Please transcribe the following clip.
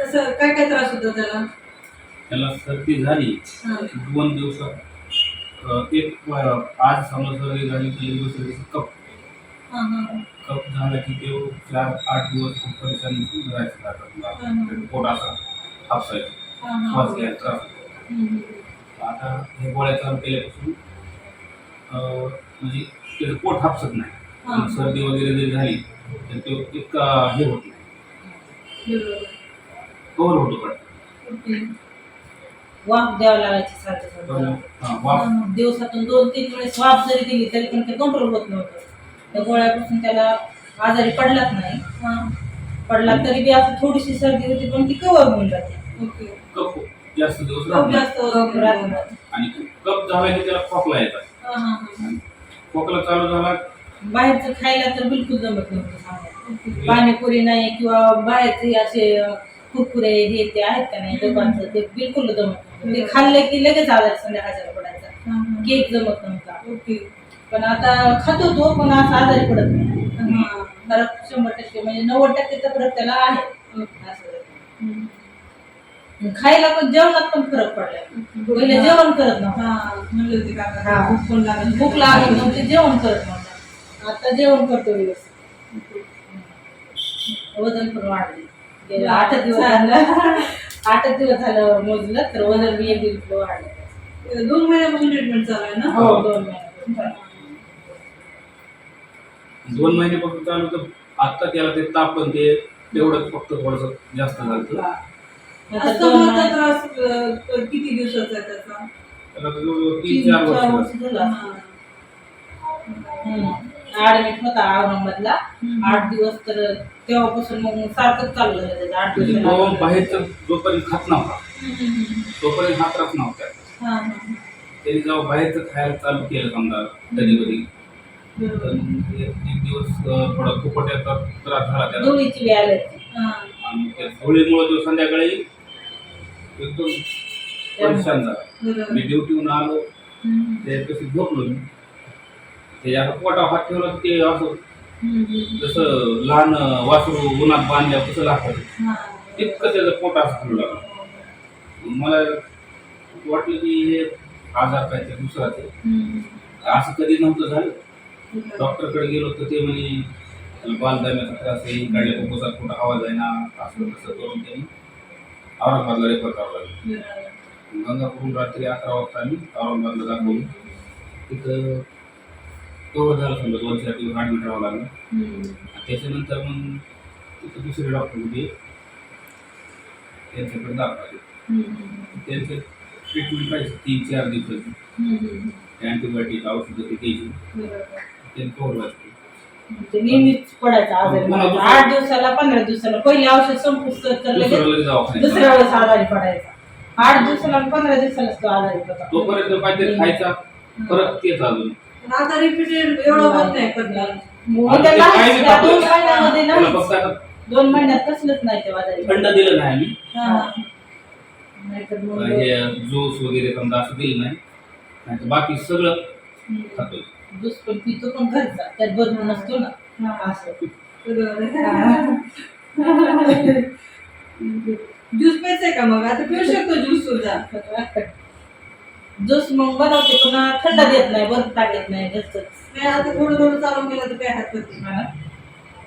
कसं काय काय त्रास होतो त्याला? त्याला सर्दी झाली हा. 2 दिवसात आज समजा सर्दी झाली तर एक दुसऱ्या दिवशी कप हा हा कप झाला की ते 4-8 दिवस खूप परेशान राहायचं लागतं. पोट असं हापसायचं, हा हा श्वास घ्यायला त्रास होतो. हम्म. आता हे गोळ्या चालू केल्यापासून म्हणजे त्याचं पोट हापसत नाही. हा. पण सर्दी वगैरे जरी झाली तर तो इतका हे होत नाही, बरोबर. कव्हर होतो पण. ओके. वाफ द्यावं लागायची सारखं सारखं. वाफ दिवसातून 2-3 वेळेस वाफ जरी दिली तरी पण ते कंट्रोल होत नव्हतं. त्या गोळ्यापासून त्याला आजारी पडलाच नाही. हा. पडला तरी बी असं थोडीशी सर्दी होती पण ती कव्हर होऊन जाते. ओके. कप जास्त दिवस खूप राहत नाही. जास्त कफ राहत नाही. आणि कप झाला की त्याला खोकला येतात. हा हा हा. खोकला चालू झाला बाहेरचं खायला तर बिलकुल जमत नव्हतं सांगायला. ओके. पाणीपुरी नाही किंवा बाहेरचे असे कुरकुरे हे ते आहेत का नाही दुकानचं ते बिलकुल जमत नव्हतं. ते खाल्ले की लगेच आजारी संध्याकाळच्या पडायचा. हा हा. केक जमत नव्हता. ओके. पण आता खातो तो पण असं आजारी पडत नाही. हा. फरक 100% म्हणजे 90% फरक त्याला आहे. असं. हम्म. खायला पण जेवणात पण फरक पडलाय. पहिले जेवण करत नव्हतं. हा म्हणले होते काका हा. भूक पण लागत भूक लागत नव्हती जेवण करत नव्हतं. आता जेवण करतो व्यवस्थित. वजन पण वाढले. गेल्या 8 दिवस झालं 8 दिवस झालं मोजलं तर वजन मी 1 किलो वाढलं. 2 महिन्यापासून ट्रीटमेंट चालू आहे ना? हो 2 महिने. 2 महिन्यापासून चालू तर आता त्याला ते ताप पण ते तेवढंच फक्त थोडंसं जास्त झालं. अस्थमाचा त्रास किती दिवसाचा आहे त्याचा? त्याला जवळजवळ 3-4 वर्ष वर्ष झालं. हा. ऍडमिट होता औरंगाबादला 8 दिवस तर तेव्हापासून मग सारखंच चालू झालं त्याचं 8 म्हणजे तो दिवस. बाहेरचं जोपर्यंत खात नव्हता हम्म. तोपर्यंत हा त्रास नव्हता. हा हा. त्यांनी जेव्हा बाहेरचं खायला चालू केलं समजा कधी कधी बरोबर. तर एक दिवस थोडा फुफट्याचा त्रास झाला त्याला. धुळीची बी ॲलर्जी. हा. आणि त्या धुळीमुळे तो संध्याकाळी एकदम परेशान झाला. बरोबर. मी ड्युटीहून आलो हम्म. ते कशी झोपलो मी ते आता पोटावर हात ठेवला तर ते असं जसं लहान वासरू उन्हात बांधल्या कसं लागतं हा. तितकं त्याचं पोट असं हलू लागलं. मला वाटलं की हे आजार काहीतरी दुसराच आहे. हम्म. असं कधी नव्हतं झालं. बरोबर. डॉक्टरकडे गेलो तर ते म्हणे बालदाम्याचा त्रास आहे, काढल्या कुपोसात कुठं आवाज आहे ना असं तसं करून त्यांनी औरंगाबादला रेफर करावं लागलं. बरोबर. गंगापूरून रात्री 11 वाजता आम्ही औरंगाबादला दाखवलं. तिथं कवर झालं समजा 2-4 दिवस ॲडमिट राहावं लागलं. हम्म. त्याच्यानंतर मग तिथं दुसरे डॉक्टर होते त्यांच्याकडे दाखवले. हम्म. त्यांचं ट्रीटमेंट राहायचं 3-4 दिवसाची. हम्म. अँटीबायोटिक औषधं ते द्यायची. बरोबर. त्यांनी कवर व्हायचं. ते नेहमीच पडायचं आजारी पडायचं. 8 दिवसाला 15 दिवसाला पहिले औषध संपुष्ट तर लगेच दुसऱ्या वेळेस दवाखान्यात दुसऱ्या वेळेस आजारी पडायचा. 8 दिवसाला आणि 15 दिवसालाच तो आजारी पडतो. तोपर्यंत काहीतरी खायचा परत तेच अजून पण आता रिपीटेड एवढं होत नाही कधी. मग त्याला काही त्या 2 महिन्यामध्ये ना त्याला फक्त आता 2 महिन्यात कसलंच नाही ते आजारी. थंड दिलं नाही आम्ही. हा. नाहीतर मग हे ज्यूस वगैरे समजा असं दिलं नाही. नाहीतर बाकी सगळं हम्म. खातो. ज्यूस पण पितो पण घरचा त्यात बदलून नसतो ना हा. असं. बरोबर. ज्यूस प्यायचंय का मग? आता पिऊ शकतो ज्यूस सुद्धा. ज्यूस मग बनवते पण थंड देत नाही बर्फ टाकत नाही घरचंच. नाही आता थोडं थोडं चालू केलं तर काय हरकत नाही. हा ना.